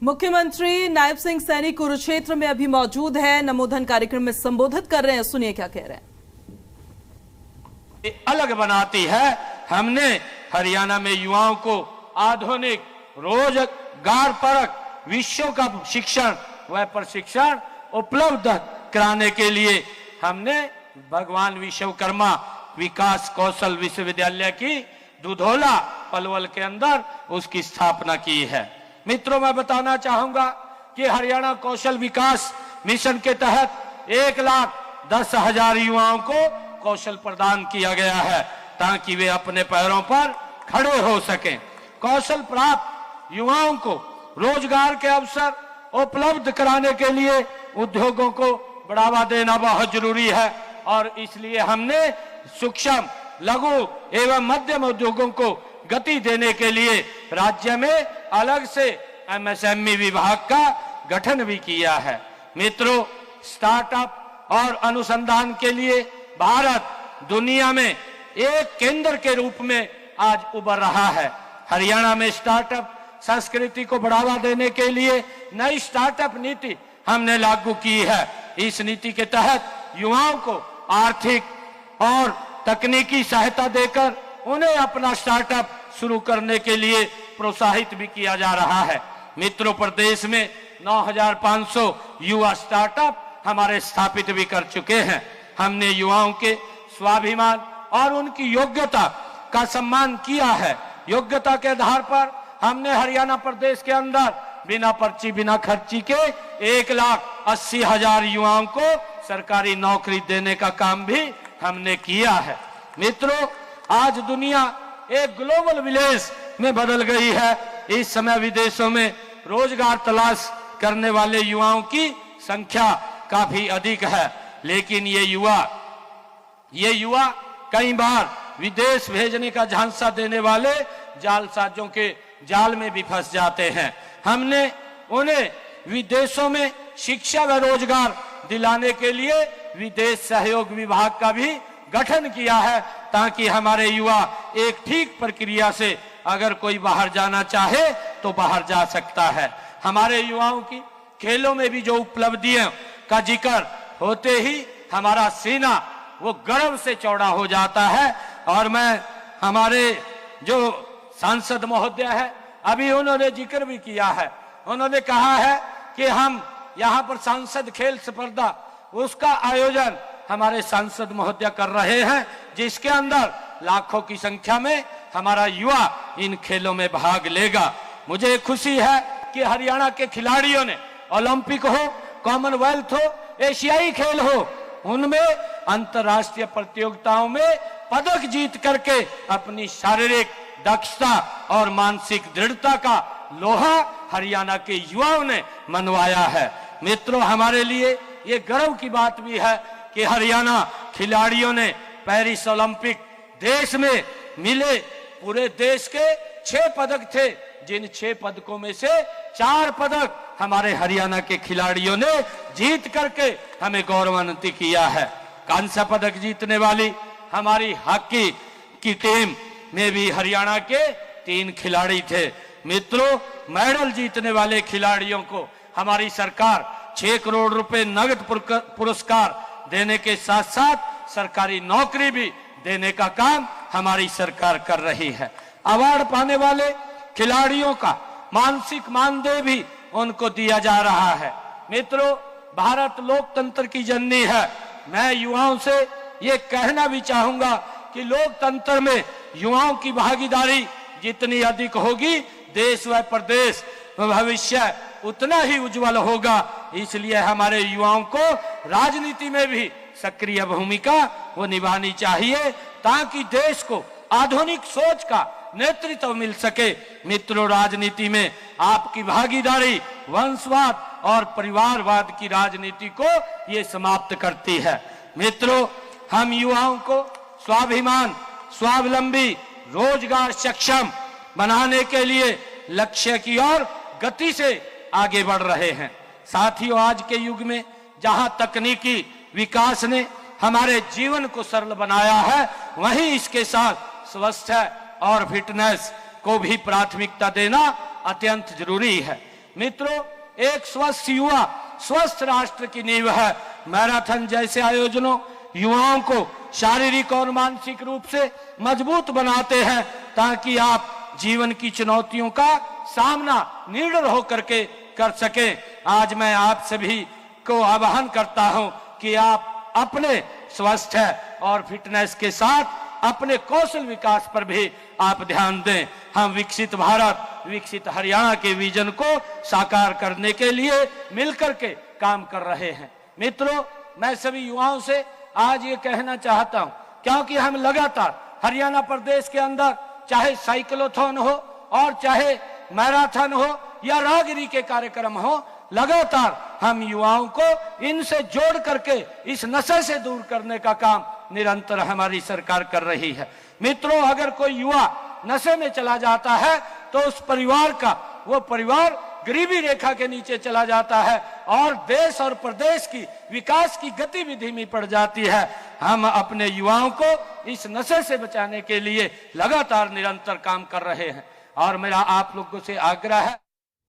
मुख्यमंत्री नायब सिंह सैनी कुरुक्षेत्र में अभी मौजूद है, नमोधन कार्यक्रम में संबोधित कर रहे हैं। सुनिए क्या कह रहे हैं। अलग बनाती है। हमने हरियाणा में युवाओं को आधुनिक रोजगार परक विषयों का शिक्षण व प्रशिक्षण उपलब्ध कराने के लिए हमने भगवान विश्वकर्मा विकास कौशल विश्वविद्यालय की दुधौला पलवल के अंदर उसकी स्थापना की है। मित्रों, मैं बताना चाहूंगा कि हरियाणा कौशल विकास मिशन के तहत 1,10,000 युवाओं को कौशल प्रदान किया गया है ताकि वे अपने पैरों पर खड़े हो सकें। कौशल प्राप्त युवाओं को रोजगार के अवसर उपलब्ध कराने के लिए उद्योगों को बढ़ावा देना बहुत जरूरी है और इसलिए हमने सूक्ष्म, लघु एवं मध्यम उद्योगों को गति देने के लिए राज्य में अलग से एमएसएमई विभाग का गठन भी किया है। मित्रों, स्टार्टअप और अनुसंधान के लिए भारत दुनिया में एक केंद्र के रूप में आज उभर रहा है। हरियाणा में स्टार्टअप संस्कृति को बढ़ावा देने के लिए नई स्टार्टअप नीति हमने लागू की है। इस नीति के तहत युवाओं को आर्थिक और तकनीकी सहायता देकर उन्हें अपना स्टार्टअप शुरू करने के लिए प्रोत्साहित भी किया जा रहा है। मित्रों, प्रदेश में 9,500 युवा स्टार्टअप हमारे स्थापित भी कर चुके हैं। हमने युवाओं के स्वाभिमान और उनकी योग्यता का सम्मान किया है। योग्यता के आधार पर हमने हरियाणा प्रदेश के अंदर बिना पर्ची बिना खर्ची के 1,80,000 युवाओं को सरकारी नौकरी देने का काम भी हमने किया है। मित्रों, आज दुनिया एक ग्लोबल विलेज में बदल गई है। इस समय विदेशों में रोजगार तलाश करने वाले युवाओं की संख्या काफी अधिक है, लेकिन ये युवा कई बार विदेश भेजने का झांसा देने वाले जालसाजों के जाल में भी फंस जाते हैं। हमने उन्हें विदेशों में शिक्षा व रोजगार दिलाने के लिए विदेश सहयोग विभाग का भी गठन किया है ताकि हमारे युवा एक ठीक प्रक्रिया से अगर कोई बाहर जाना चाहे तो बाहर जा सकता है। हमारे युवाओं की खेलों में भी जो उपलब्धियों का जिक्र होते ही हमारा सीना वो गर्व से चौड़ा हो जाता है। और मैं हमारे जो सांसद महोदय है, अभी उन्होंने जिक्र भी किया है। उन्होंने कहा है कि हम यहाँ पर सांसद खेल स्पर्धा उसका आयोजन हमारे सांसद महोदय कर रहे हैं, जिसके अंदर लाखों की संख्या में हमारा युवा इन खेलों में भाग लेगा। मुझे खुशी है कि हरियाणा के खिलाड़ियों ने ओलंपिक हो, कॉमनवेल्थ हो, एशियाई खेल हो, उनमें अंतर्राष्ट्रीय प्रतियोगिताओं में पदक जीत करके अपनी शारीरिक दक्षता और मानसिक दृढ़ता का लोहा हरियाणा के युवाओं ने मनवाया है। मित्रों, हमारे लिए ये गर्व की बात भी है कि हरियाणा खिलाड़ियों ने पेरिस ओलंपिक देश में मिले पूरे देश के 6 पदक थे, जिन 6 पदकों में से 4 पदक हमारे हरियाणा के खिलाड़ियों ने जीत करके हमें गौरवान्वित किया है। कांस्य पदक जीतने वाली हमारी हॉकी की टीम में भी हरियाणा के 3 खिलाड़ी थे। मित्रों, मेडल जीतने वाले खिलाड़ियों को हमारी सरकार 6 करोड़ रुपए नगद पुरस्कार देने के साथ साथ सरकारी नौकरी भी देने का काम हमारी सरकार कर रही है। अवार्ड पाने वाले खिलाड़ियों का मानसिक मानदेय भी उनको दिया जा रहा है। मित्रों, भारत लोकतंत्र की जननी है। मैं युवाओं से ये कहना भी चाहूंगा कि लोकतंत्र में युवाओं की भागीदारी जितनी अधिक होगी, देश व प्रदेश भविष्य उतना ही उज्जवल होगा। इसलिए हमारे युवाओं को राजनीति में भी सक्रिय भूमिका वो निभानी चाहिए ताकि देश को आधुनिक सोच का नेतृत्व मिल सके। मित्रों, राजनीति में आपकी भागीदारी वंशवाद और परिवारवाद की राजनीति को ये समाप्त करती है। मित्रों, हम युवाओं को स्वाभिमान, स्वावलंबी, रोजगार सक्षम बनाने के लिए लक्ष्य की ओर गति से आगे बढ़ रहे हैं। साथियों, आज के युग में जहां तकनीकी विकास ने हमारे जीवन को सरल बनाया है, वहीं इसके साथ स्वास्थ्य और फिटनेस को भी प्राथमिकता देना अत्यंत जरूरी है। मित्रों, एक स्वस्थ युवा स्वस्थ राष्ट्र की नींव है। मैराथन जैसे आयोजनों युवाओं को शारीरिक और मानसिक रूप से मजबूत बनाते हैं ताकि आप जीवन की चुनौतियों का सामना निडर होकर के कर सके। आज मैं आप सभी को आह्वान करता हूं कि आप अपने स्वस्थ और फिटनेस के साथ अपने कौशल विकास पर भी आप ध्यान दें। हम विकसित भारत विकसित हरियाणा के विजन को साकार करने के लिए मिलकर के काम कर रहे हैं। मित्रों, मैं सभी युवाओं से आज ये कहना चाहता हूं, क्योंकि हम लगातार हरियाणा प्रदेश के अंदर चाहे साइक्लोथॉन हो और चाहे मैराथन हो या राहगिरी के कार्यक्रम हो, लगातार हम युवाओं को इनसे जोड़ करके इस नशे से दूर करने का काम निरंतर हमारी सरकार कर रही है। मित्रों, अगर कोई युवा नशे में चला जाता है तो उस परिवार का वो परिवार गरीबी रेखा के नीचे चला जाता है और देश और प्रदेश की विकास की गतिविधि में पड़ जाती है। हम अपने युवाओं को इस नशे से बचाने के लिए लगातार निरंतर काम कर रहे हैं और मेरा आप लोगों से आग्रह है